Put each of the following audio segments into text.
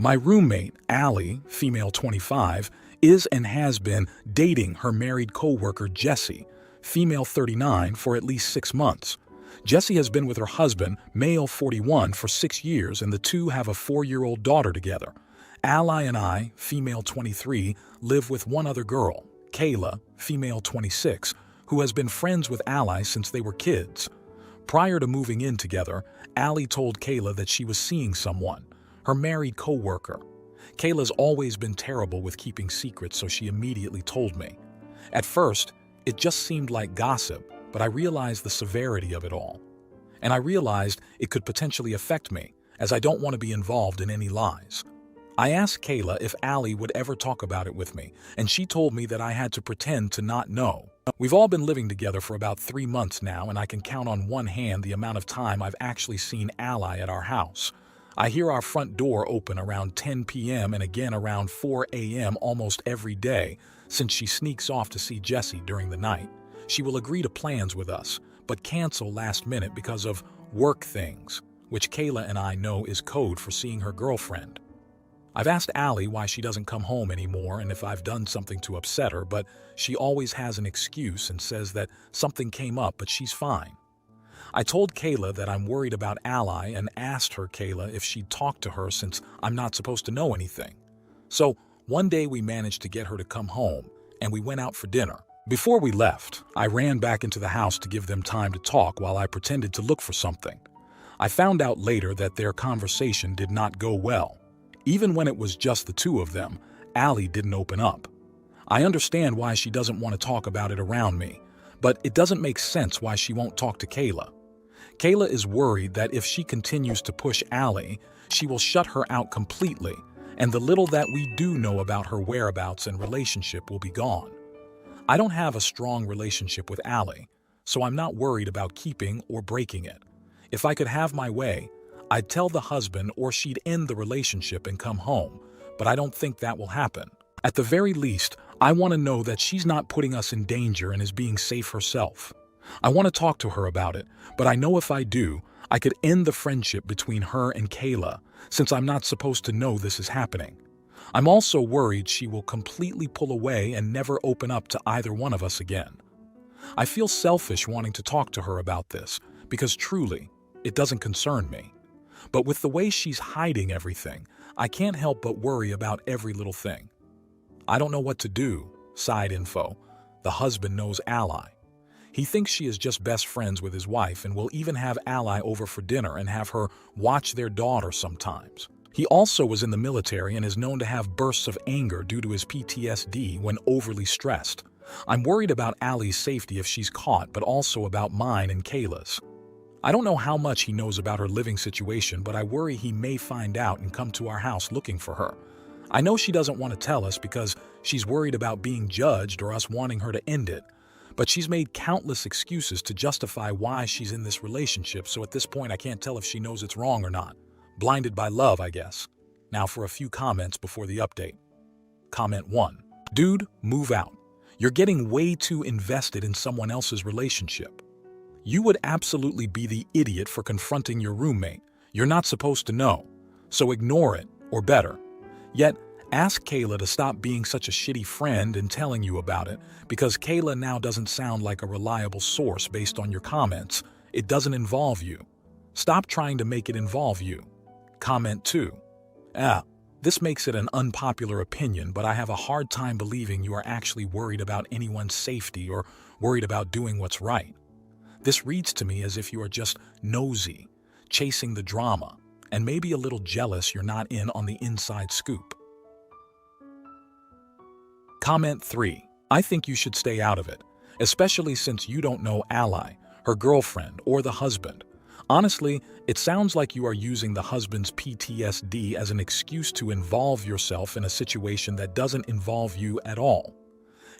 My roommate, Allie, female 25, is and has been dating her married coworker, Jessie, female 39, for at least 6 months. Jessie has been with her husband, male 41, for 6 years, and the two have a 4-year-old daughter together. Allie and I, female 23, live with one other girl, Kayla, female 26, who has been friends with Allie since they were kids. Prior to moving in together, Allie told Kayla that she was seeing someone, her married coworker. Kayla's always been terrible with keeping secrets, so she immediately told me. At first, it just seemed like gossip, but I realized the severity of it all. And I realized it could potentially affect me, as I don't want to be involved in any lies. I asked Kayla if Allie would ever talk about it with me, and she told me that I had to pretend to not know. We've all been living together for about 3 months now, and I can count on one hand the amount of time I've actually seen Allie at our house. I hear our front door open around 10 p.m. and again around 4 a.m. almost every day, since she sneaks off to see Jessie during the night. She will agree to plans with us, but cancel last minute because of work things, which Kayla and I know is code for seeing her girlfriend. I've asked Allie why she doesn't come home anymore and if I've done something to upset her, but she always has an excuse and says that something came up, but she's fine. I told Kayla that I'm worried about Allie and asked her, Kayla, if she'd talk to her since I'm not supposed to know anything. So one day we managed to get her to come home, and we went out for dinner. Before we left, I ran back into the house to give them time to talk while I pretended to look for something. I found out later that their conversation did not go well. Even when it was just the two of them, Allie didn't open up. I understand why she doesn't want to talk about it around me, but it doesn't make sense why she won't talk to Kayla. Kayla is worried that if she continues to push Allie, she will shut her out completely, and the little that we do know about her whereabouts and relationship will be gone. I don't have a strong relationship with Allie, so I'm not worried about keeping or breaking it. If I could have my way, I'd tell the husband or she'd end the relationship and come home, but I don't think that will happen. At the very least, I want to know that she's not putting us in danger and is being safe herself. I want to talk to her about it, but I know if I do, I could end the friendship between her and Kayla, since I'm not supposed to know this is happening. I'm also worried she will completely pull away and never open up to either one of us again. I feel selfish wanting to talk to her about this, because truly, it doesn't concern me. But with the way she's hiding everything, I can't help but worry about every little thing. I don't know what to do. Side info. The husband knows Allie. He thinks she is just best friends with his wife and will even have Allie over for dinner and have her watch their daughter sometimes. He also was in the military and is known to have bursts of anger due to his PTSD when overly stressed. I'm worried about Allie's safety if she's caught, but also about mine and Kayla's. I don't know how much he knows about her living situation, but I worry he may find out and come to our house looking for her. I know she doesn't want to tell us because she's worried about being judged or us wanting her to end it, but she's made countless excuses to justify why she's in this relationship, so at this point I can't tell if she knows it's wrong or not. Blinded by love, I guess. Now for a few comments before the update. Comment 1. Dude, move out. You're getting way too invested in someone else's relationship. You would absolutely be the idiot for confronting your roommate. You're not supposed to know, so ignore it, or better. Yet, ask Kayla to stop being such a shitty friend and telling you about it, because Kayla now doesn't sound like a reliable source based on your comments. It doesn't involve you. Stop trying to make it involve you. Comment 2. This makes it an unpopular opinion, but I have a hard time believing you are actually worried about anyone's safety or worried about doing what's right. This reads to me as if you are just nosy, chasing the drama, and maybe a little jealous you're not in on the inside scoop. Comment 3. I think you should stay out of it, especially since you don't know Allie, her girlfriend, or the husband. Honestly, it sounds like you are using the husband's PTSD as an excuse to involve yourself in a situation that doesn't involve you at all.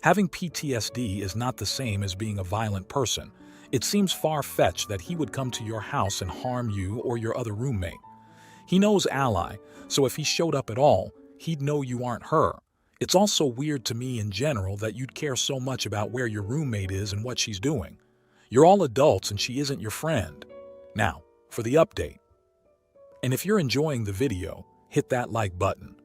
Having PTSD is not the same as being a violent person. It seems far-fetched that he would come to your house and harm you or your other roommate. He knows Allie, so if he showed up at all, he'd know you aren't her. It's also weird to me in general that you'd care so much about where your roommate is and what she's doing. You're all adults and she isn't your friend. Now, for the update. And if you're enjoying the video, hit that like button.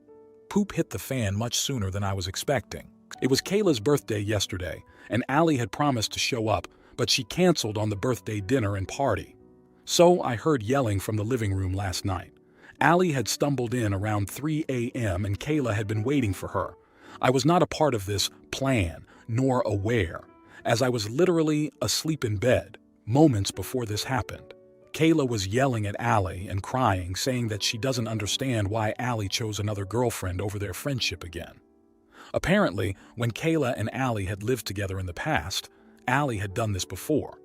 Poop hit the fan much sooner than I was expecting. It was Kayla's birthday yesterday, and Allie had promised to show up, but she canceled on the birthday dinner and party. So I heard yelling from the living room last night. Allie had stumbled in around 3 a.m. and Kayla had been waiting for her. I was not a part of this plan, nor aware, as I was literally asleep in bed moments before this happened. Kayla was yelling at Allie and crying, saying that she doesn't understand why Allie chose another girlfriend over their friendship again. Apparently, when Kayla and Allie had lived together in the past, Allie had done this before.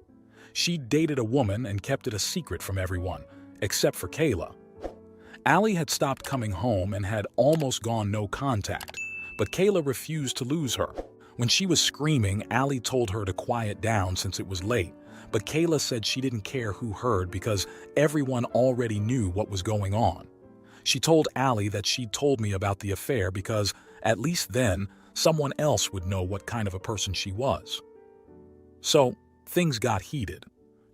She dated a woman and kept it a secret from everyone, except for Kayla. Allie had stopped coming home and had almost gone no contact, but Kayla refused to lose her. When she was screaming, Allie told her to quiet down since it was late, but Kayla said she didn't care who heard because everyone already knew what was going on. She told Allie that she'd told me about the affair because, at least then, someone else would know what kind of a person she was. So, things got heated.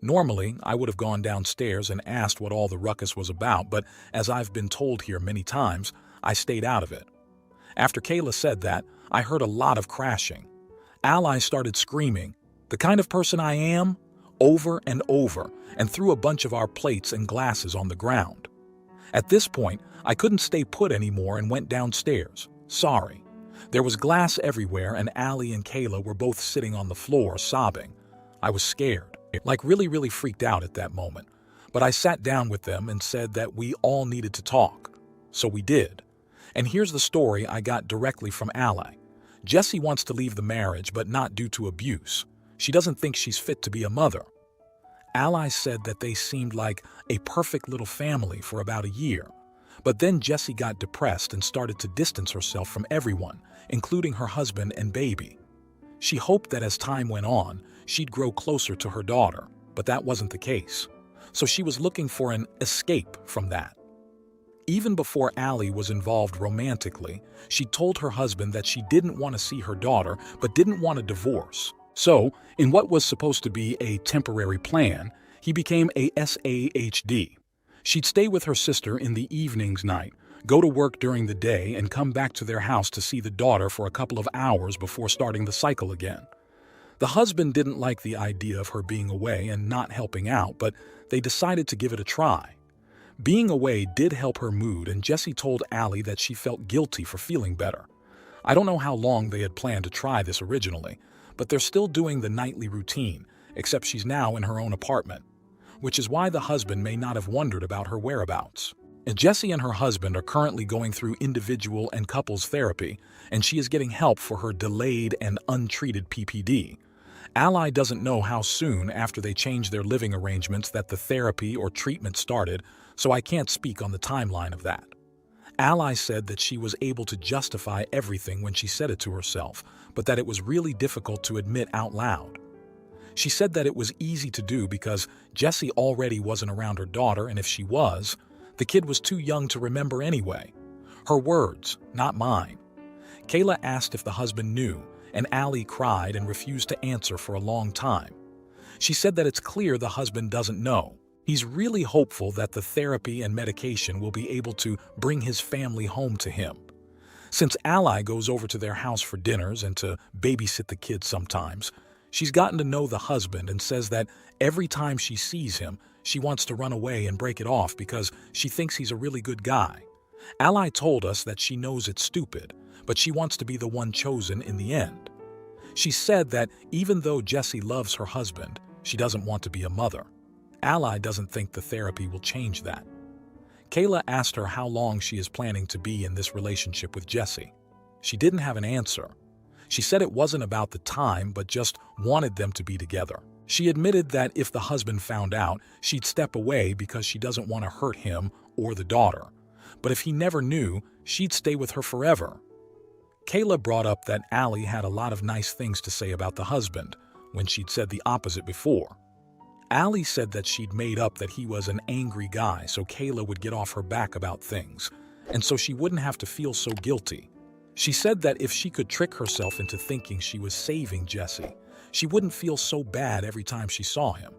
Normally, I would have gone downstairs and asked what all the ruckus was about, but as I've been told here many times, I stayed out of it. After Kayla said that, I heard a lot of crashing. Allie started screaming, "The kind of person I am?" over and over, and threw a bunch of our plates and glasses on the ground. At this point, I couldn't stay put anymore and went downstairs. Sorry. There was glass everywhere and Allie and Kayla were both sitting on the floor sobbing. I was scared, like really freaked out at that moment. But I sat down with them and said that we all needed to talk. So we did. And here's the story I got directly from Allie. Jessie wants to leave the marriage, but not due to abuse. She doesn't think she's fit to be a mother. Allie said that they seemed like a perfect little family for about a year. But then Jessie got depressed and started to distance herself from everyone, including her husband and baby. She hoped that as time went on, she'd grow closer to her daughter, but that wasn't the case. So she was looking for an escape from that. Even before Allie was involved romantically, she told her husband that she didn't want to see her daughter but didn't want a divorce. So, in what was supposed to be a temporary plan, he became a SAHD. She'd stay with her sister in the evenings night, go to work during the day, and come back to their house to see the daughter for a couple of hours before starting the cycle again. The husband didn't like the idea of her being away and not helping out, but they decided to give it a try. Being away did help her mood, and Jessie told Allie that she felt guilty for feeling better. I don't know how long they had planned to try this originally, but they're still doing the nightly routine, except she's now in her own apartment, which is why the husband may not have wondered about her whereabouts. And Jessie and her husband are currently going through individual and couples therapy, and she is getting help for her delayed and untreated PPD. Allie doesn't know how soon after they changed their living arrangements that the therapy or treatment started, so I can't speak on the timeline of that. Allie said that she was able to justify everything when she said it to herself, but that it was really difficult to admit out loud. She said that it was easy to do because Jessie already wasn't around her daughter, and if she was, the kid was too young to remember anyway. Her words, not mine. Kayla asked if the husband knew, and Allie cried and refused to answer for a long time. She said that it's clear the husband doesn't know. He's really hopeful that the therapy and medication will be able to bring his family home to him. Since Allie goes over to their house for dinners and to babysit the kids sometimes, she's gotten to know the husband and says that every time she sees him, she wants to run away and break it off because she thinks he's a really good guy. Allie told us that she knows it's stupid, but she wants to be the one chosen in the end. She said that even though Jessie loves her husband, she doesn't want to be a mother. Allie doesn't think the therapy will change that. Kayla asked her how long she is planning to be in this relationship with Jessie. She didn't have an answer. She said it wasn't about the time, but just wanted them to be together. She admitted that if the husband found out, she'd step away because she doesn't want to hurt him or the daughter. But if he never knew, she'd stay with her forever. Kayla brought up that Allie had a lot of nice things to say about the husband, when she'd said the opposite before. Allie said that she'd made up that he was an angry guy so Kayla would get off her back about things, and so she wouldn't have to feel so guilty. She said that if she could trick herself into thinking she was saving Jessie, she wouldn't feel so bad every time she saw him.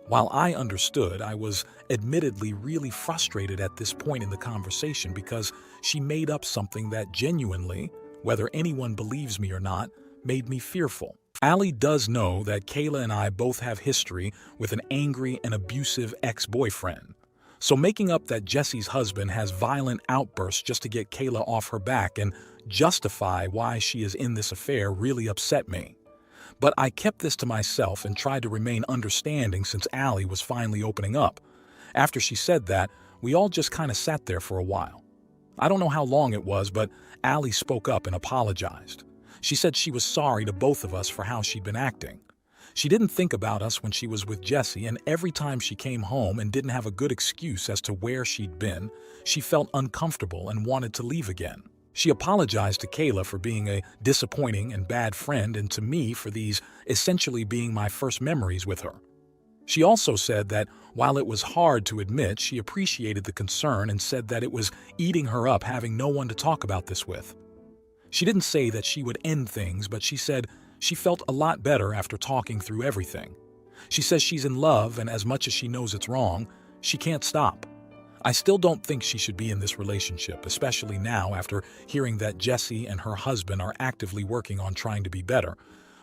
While I understood, I was admittedly really frustrated at this point in the conversation because she made up something that genuinely, whether anyone believes me or not, made me fearful. Allie does know that Kayla and I both have history with an angry and abusive ex-boyfriend. So making up that Jesse's husband has violent outbursts just to get Kayla off her back and justify why she is in this affair really upset me. But I kept this to myself and tried to remain understanding since Allie was finally opening up. After she said that, we all just kind of sat there for a while. I don't know how long it was, but Allie spoke up and apologized. She said she was sorry to both of us for how she'd been acting. She didn't think about us when she was with Jesse, and every time she came home and didn't have a good excuse as to where she'd been, she felt uncomfortable and wanted to leave again. She apologized to Kayla for being a disappointing and bad friend and to me for these essentially being my first memories with her. She also said that while it was hard to admit, she appreciated the concern and said that it was eating her up having no one to talk about this with. She didn't say that she would end things, but she said she felt a lot better after talking through everything. She says she's in love, and as much as she knows it's wrong, she can't stop. I still don't think she should be in this relationship, especially now after hearing that Jesse and her husband are actively working on trying to be better,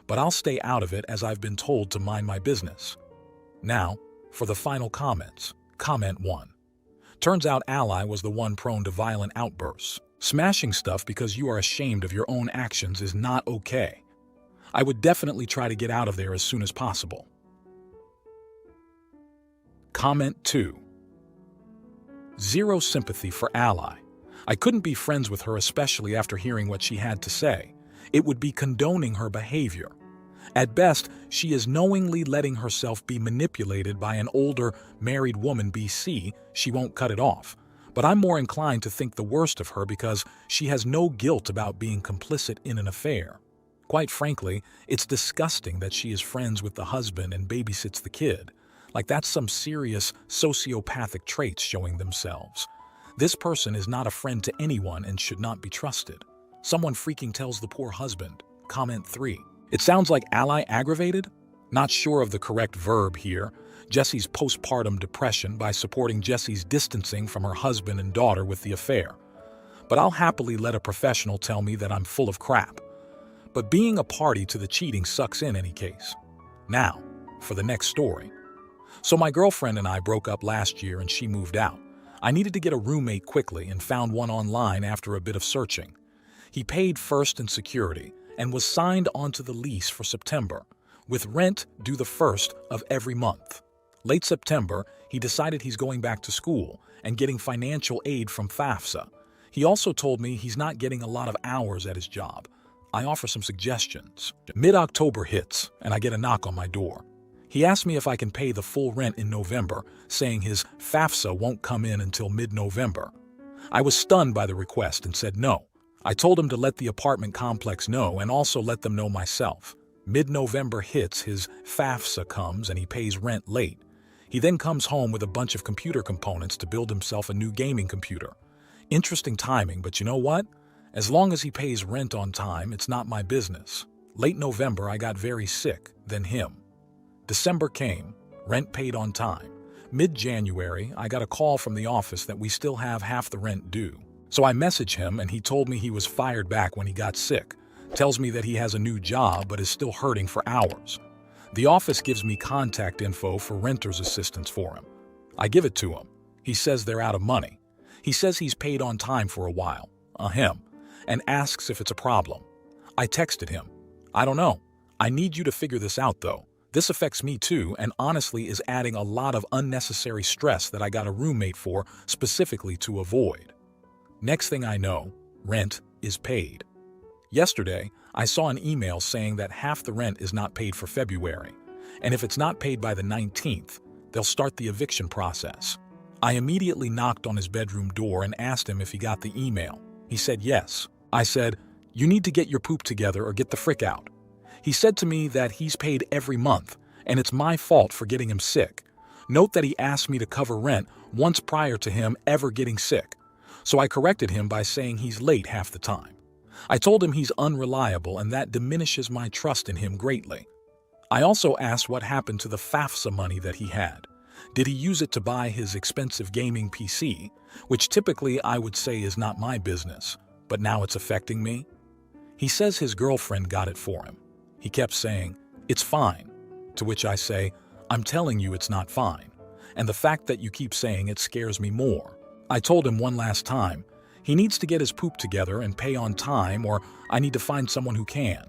but I'll stay out of it as I've been told to mind my business. Now, for the final comments. Comment 1. Turns out Ally was the one prone to violent outbursts. Smashing stuff because you are ashamed of your own actions is not okay. I would definitely try to get out of there as soon as possible. Comment 2. Zero sympathy for Ally. I couldn't be friends with her, especially after hearing what she had to say. It would be condoning her behavior. At best, she is knowingly letting herself be manipulated by an older, married woman BC. She won't cut it off. But I'm more inclined to think the worst of her because she has no guilt about being complicit in an affair. Quite frankly, it's disgusting that she is friends with the husband and babysits the kid. Like that's some serious sociopathic traits showing themselves. This person is not a friend to anyone and should not be trusted. Someone freaking tells the poor husband. Comment 3. It sounds like Ally aggravated? Not sure of the correct verb here. Jesse's postpartum depression by supporting Jesse's distancing from her husband and daughter with the affair. But I'll happily let a professional tell me that I'm full of crap. But being a party to the cheating sucks in any case. Now, for the next story. So my girlfriend and I broke up last year and she moved out. I needed to get a roommate quickly and found one online after a bit of searching. He paid first in security and was signed onto the lease for September, with rent due the 1st of every month. Late September, he decided he's going back to school and getting financial aid from FAFSA. He also told me he's not getting a lot of hours at his job. I offer some suggestions. Mid-October hits, and I get a knock on my door. He asked me if I can pay the full rent in November, saying his FAFSA won't come in until mid-November. I was stunned by the request and said no. I told him to let the apartment complex know and also let them know myself. Mid-November hits, his FAFSA comes, and he pays rent late. He then comes home with a bunch of computer components to build himself a new gaming computer. Interesting timing, but you know what? As long as he pays rent on time, it's not my business. Late November, I got very sick, then him. December came, rent paid on time. Mid-January, I got a call from the office that we still have half the rent due. So I messaged him and he told me he was fired back when he got sick. Tells me that he has a new job but is still hurting for hours. The office gives me contact info for renter's assistance for him. I give it to him. He says they're out of money. He says he's paid on time for a while, and asks if it's a problem. I texted him. I don't know. I need you to figure this out though. This affects me too and honestly is adding a lot of unnecessary stress that I got a roommate for specifically to avoid. Next thing I know, rent is paid. Yesterday, I saw an email saying that half the rent is not paid for February, and if it's not paid by the 19th, they'll start the eviction process. I immediately knocked on his bedroom door and asked him if he got the email. He said yes. I said, "You need to get your poop together or get the frick out." He said to me that he's paid every month, and it's my fault for getting him sick. Note that he asked me to cover rent once prior to him ever getting sick. So I corrected him by saying he's late half the time. I told him he's unreliable and that diminishes my trust in him greatly. I also asked what happened to the FAFSA money that he had. Did he use it to buy his expensive gaming PC, which typically I would say is not my business, but now it's affecting me? He says his girlfriend got it for him. He kept saying, "It's fine," to which I say, "I'm telling you it's not fine, and the fact that you keep saying it scares me more." I told him one last time, he needs to get his poop together and pay on time, or I need to find someone who can.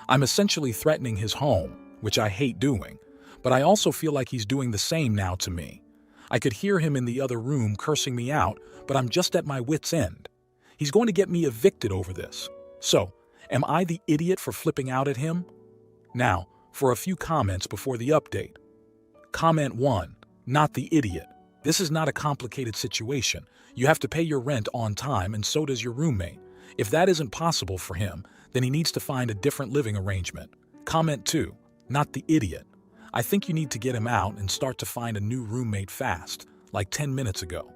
I'm essentially threatening his home, which I hate doing, but I also feel like he's doing the same now to me. I could hear him in the other room cursing me out, but I'm just at my wit's end. He's going to get me evicted over this. So, am I the idiot for flipping out at him? Now, for a few comments before the update. Comment 1. Not the idiot. This is not a complicated situation. You have to pay your rent on time, and so does your roommate. If that isn't possible for him, then he needs to find a different living arrangement. Comment 2. Not the idiot. I think you need to get him out and start to find a new roommate fast, like 10 minutes ago.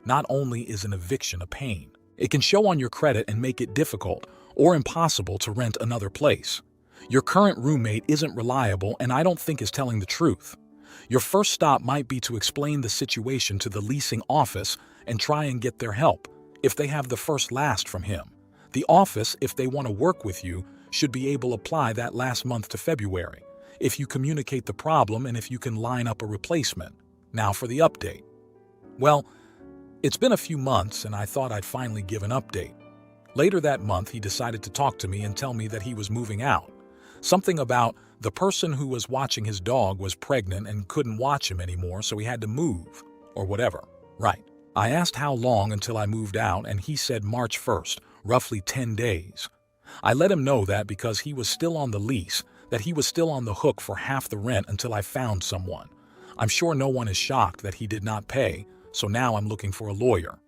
Not only is an eviction a pain, it can show on your credit and make it difficult or impossible to rent another place. Your current roommate isn't reliable and I don't think is telling the truth. Your first stop might be to explain the situation to the leasing office and try and get their help, if they have the first last from him. The office, if they want to work with you, should be able to apply that last month to February, if you communicate the problem and if you can line up a replacement. Now for the update. Well, it's been a few months and I thought I'd finally give an update. Later that month, he decided to talk to me and tell me that he was moving out. Something about the person who was watching his dog was pregnant and couldn't watch him anymore, so he had to move, or whatever. Right. I asked how long until I moved out, and he said March 1st, roughly 10 days. I let him know that because he was still on the lease, that he was still on the hook for half the rent until I found someone. I'm sure no one is shocked that he did not pay, so now I'm looking for a lawyer.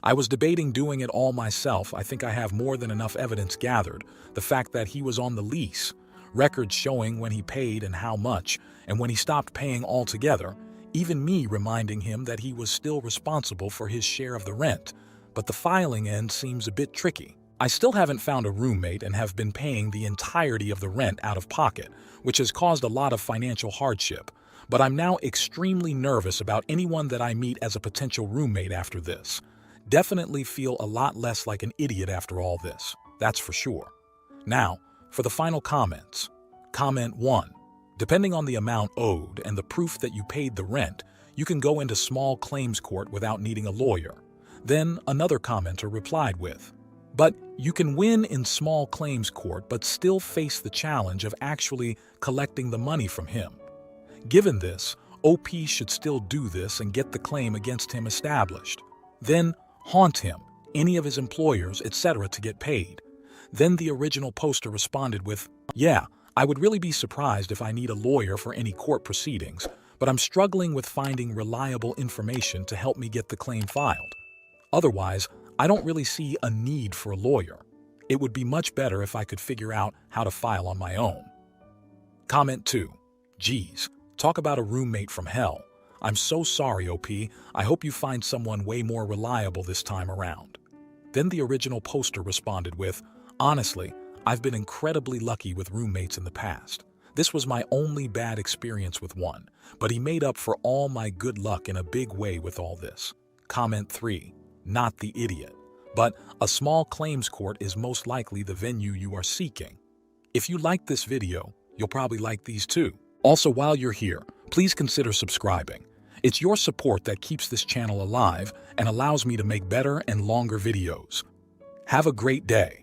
I was debating doing it all myself. I think I have more than enough evidence gathered. The fact that he was on the lease, records showing when he paid and how much, and when he stopped paying altogether, even me reminding him that he was still responsible for his share of the rent. But the filing end seems a bit tricky. I still haven't found a roommate and have been paying the entirety of the rent out of pocket, which has caused a lot of financial hardship. But I'm now extremely nervous about anyone that I meet as a potential roommate after this. Definitely feel a lot less like an idiot after all this, that's for sure. Now, for the final comments. Comment 1. Depending on the amount owed and the proof that you paid the rent, you can go into small claims court without needing a lawyer. Then another commenter replied with, "But you can win in small claims court but still face the challenge of actually collecting the money from him. Given this, OP should still do this and get the claim against him established. Then haunt him, any of his employers, etc. to get paid." Then the original poster responded with, "Yeah, I would really be surprised if I need a lawyer for any court proceedings, but I'm struggling with finding reliable information to help me get the claim filed. Otherwise, I don't really see a need for a lawyer. It would be much better if I could figure out how to file on my own." Comment 2. Geez, talk about a roommate from hell. I'm so sorry, OP. I hope you find someone way more reliable this time around. Then the original poster responded with, "Honestly, I've been incredibly lucky with roommates in the past. This was my only bad experience with one, but he made up for all my good luck in a big way with all this." Comment 3. Not the idiot. But a small claims court is most likely the venue you are seeking. If you liked this video, you'll probably like these too. Also, while you're here, please consider subscribing. It's your support that keeps this channel alive and allows me to make better and longer videos. Have a great day.